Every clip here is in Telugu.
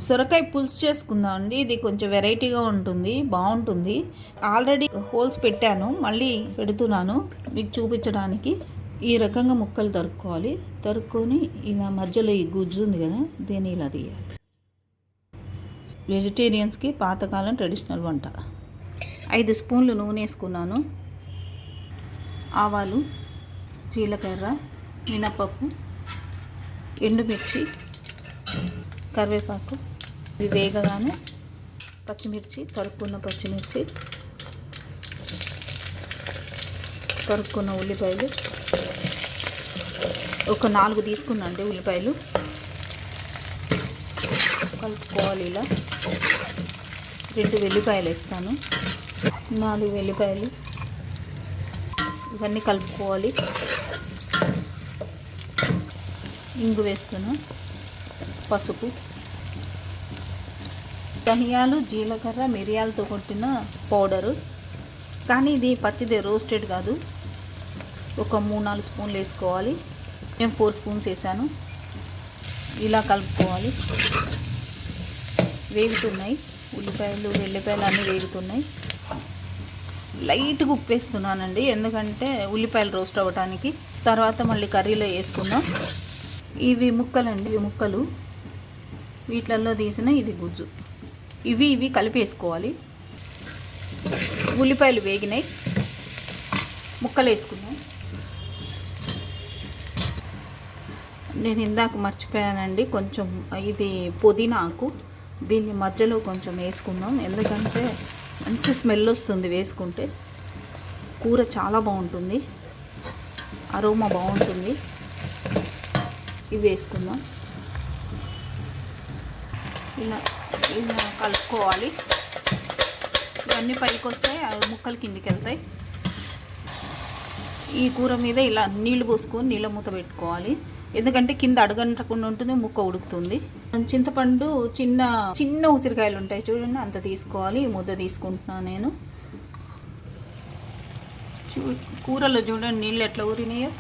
సొరకాయ పులుసు చేసుకుందాం అండి. ఇది కొంచెం వెరైటీగా ఉంటుంది, బాగుంటుంది. ఆల్రెడీ హోల్స్ పెట్టాను, మళ్ళీ పెడుతున్నాను మీకు చూపించడానికి. ఈ రకంగా ముక్కలు తరుక్కోవాలి. తరుక్కొని ఇలా మధ్యలో ఈ గుజ్జు ఉంది కదా, దీన్ని ఇలా తీయాలి. వెజిటేరియన్స్కి పాతకాలం ట్రెడిషనల్ వంట. 5 స్పూన్లు నూనె వేసుకున్నాను. ఆవాలు, జీలకర్ర, మినపప్పు, ఎండుమిర్చి, కరివేపాకు. ఇవి వేగగానే పచ్చిమిర్చి, తరుక్కున్న పచ్చిమిర్చి, తరుక్కున్న ఉల్లిపాయలు, ఒక 4 తీసుకున్నాండి ఉల్లిపాయలు. కలుపుకోవాలి ఇలా. 2 వెల్లిపాయలు వేస్తాను, 4 వెల్లిపాయలు. ఇవన్నీ కలుపుకోవాలి. ఇంగు వేస్తున్నా, పసుపు, ధనియాలు, జీలకర్ర, మిరియాలతో కొట్టిన పౌడరు. కానీ ఇది పచ్చిదే, రోస్టెడ్ కాదు. ఒక 3-4 స్పూన్లు వేసుకోవాలి. నేను 4 స్పూన్స్ వేసాను. ఇలా కలుపుకోవాలి. వేగుతున్నాయి ఉల్లిపాయలు, వెల్లిపాయలు అన్నీ వేగుతున్నాయి. లైట్గా ఉప్పు వేస్తున్నానండి, ఎందుకంటే ఉల్లిపాయలు రోస్ట్ అవ్వడానికి. తర్వాత మళ్ళీ కర్రీలో వేసుకుందాం. ఇవి ముక్కలండి, ఇవి ముక్కలు. వీటిల్లో తీసిన ఇది గుజ్జు. ఇవి కలిపి వేసుకోవాలి. ఉల్లిపాయలు వేగినాయి, ముక్కలు వేసుకుందాం. నేను ఇందాక మర్చిపోయానండి, కొంచెం ఇది పుదీనా ఆకు, దీన్ని మధ్యలో కొంచెం వేసుకుందాం. ఎందుకంటే మంచి స్మెల్ వస్తుంది వేసుకుంటే. కూర చాలా బాగుంటుంది, అరోమా బాగుంటుంది. ఇవి వేసుకుందాం. ఇలా ఇలా కలుపుకోవాలి. ఇవన్నీ పైకి వస్తాయి, ముక్కలు కిందికి వెళ్తాయి. ఈ కూర మీద ఇలా నీళ్లు పోసుకొని నీళ్ళ మూత పెట్టుకోవాలి, ఎందుకంటే కింద అడగంటకుండా ఉంటుంది, ముక్క ఉడుకుతుంది. చింతపండు చిన్న చిన్న ఉసిరికాయలు ఉంటాయి చూడండి, అంత తీసుకోవాలి. ఈ ముద్ద తీసుకుంటున్నాను నేను. కూరలో చూడండి నీళ్ళు ఎట్లా ఊరినాయో,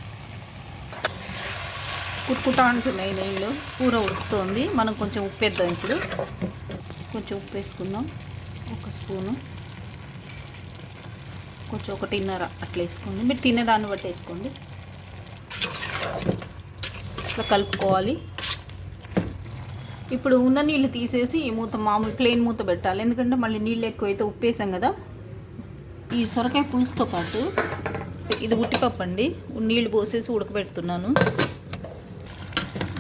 కుట్టుకుంటా అంటున్నాయి నీళ్ళు. కూర ఉడుకుతుంది. మనం కొంచెం ఉప్పు వేద్దాం. ఇప్పుడు కొంచెం ఉప్పు వేసుకుందాం. 1 స్పూను, కొంచెం 1.5 అట్లా వేసుకోండి. మీరు తినేదాన్ని బట్టి వేసుకోండి. ఇట్లా కలుపుకోవాలి. ఇప్పుడు ఉన్న నీళ్ళు తీసేసి ఈ మూత మామూలు ప్లెయిన్ మూత పెట్టాలి, ఎందుకంటే మళ్ళీ నీళ్ళు ఎక్కువైతే ఉప్పు వేసాం కదా. ఈ సొరకాయ పులుసుతో పాటు ఇది ఉట్టిపప్పు అండి, నీళ్ళు పోసేసి ఉడకబెడుతున్నాను.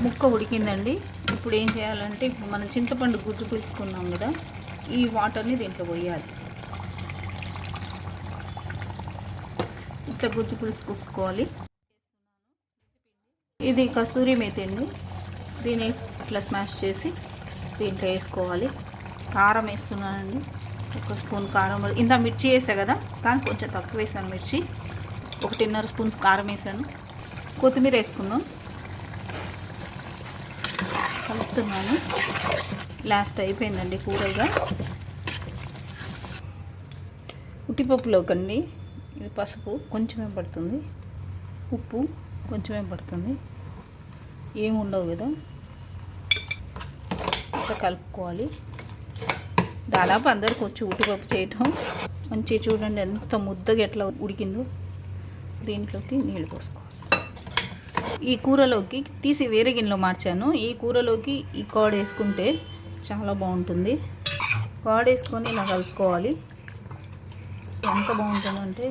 ముక్క ఉడికిందండి. ఇప్పుడు ఏం చేయాలంటే, ఇప్పుడు మనం చింతపండు గుజ్జు పులుసుకున్నాం కదా, ఈ వాటర్ని దీంట్లో పోయాలి. ఇట్లా గుజ్జు పులుసు పూసుకోవాలి. ఇది కస్తూరి మేతి అండి, దీన్ని ఇట్లా స్మాష్ చేసి దీంట్లో వేసుకోవాలి. కారం వేస్తున్నానండి, 1 స్పూన్ కారం. ఇంత మిర్చి వేసా కదా, కానీ కొంచెం తక్కువ వేసాను మిర్చి. 1.5 స్పూన్ కారం వేసాను. కొత్తిమీర వేసుకుందాం. కలుపుతున్నాను. లాస్ట్ అయిపోయిందండి కూరగా. ఉట్టిపప్పులోకండి ఇది పసుపు కొంచెమే పడుతుంది, ఉప్పు కొంచెమే పడుతుంది, ఏముండవు కదా. ఇట్లా కలుపుకోవాలి. దాదాపు అందరికి వచ్చి ఉట్టిపప్పు చేయటం. మంచిగా చూడండి ఎంత ముద్దగా ఎట్లా ఉడికిందో. దీంట్లోకి నీళ్ళు పోసుకోవాలి. ఈ కూరలోకి తీసి వేరే గిన్నెలో మార్చాను. ఈ కూరలోకి ఈ కర్డ్ వేసుకుంటే చాలా బాగుంటుంది. కర్డ్ వేసుకొని ఇలా కలుపుకోవాలి. ఎంత బాగుంటుందంటే,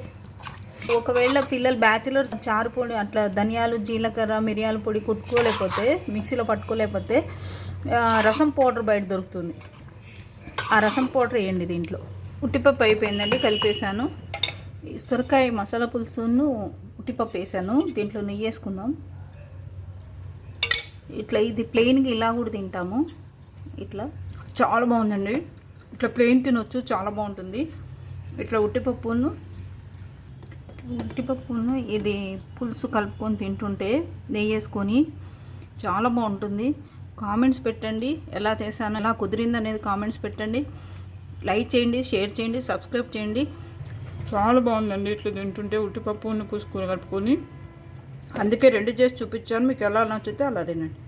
ఒకవేళ పిల్లలు బ్యాచిలర్స్ చారు పొడి అట్లా ధనియాలు, జీలకర్ర, మిరియాల పొడి కుట్టుకోలేకపోతే, మిక్సీలో పట్టుకోలేకపోతే రసం పౌడర్ బయట దొరుకుతుంది. ఆ రసం పౌడర్ వేయండి దీంట్లో. ఉట్టిపప్పు అయిపోయిందండి, కలిపేసాను. సొరకాయ మసాలా పులుసును ఉట్టిపప్పు వేసాను. దీంట్లో నెయ్యి వేసుకుందాం. ఇట్లా ఇది ప్లెయిన్గా ఇలా కూడా తింటాము. ఇట్లా చాలా బాగుందండి. ఇట్లా ప్లెయిన్ తినొచ్చు, చాలా బాగుంటుంది. ఇట్లా ఉట్టిపప్పును ఇది పులుసు కలుపుకొని తింటుంటే నెయ్యి వేసుకొని చాలా బాగుంటుంది. కామెంట్స్ పెట్టండి, ఎలా చేశాను, ఎలా కుదిరింది అనేది కామెంట్స్ పెట్టండి. లైక్ చేయండి, షేర్ చేయండి, సబ్స్క్రైబ్ చేయండి. చాలా బాగుందండి ఇట్లా తింటుంటే, ఉట్టిపప్పును పులుసు కలుపుకొని. అందుకే 2 చేసి చూపించాను. మీకు ఎలా నచ్చితే అలా తినండి.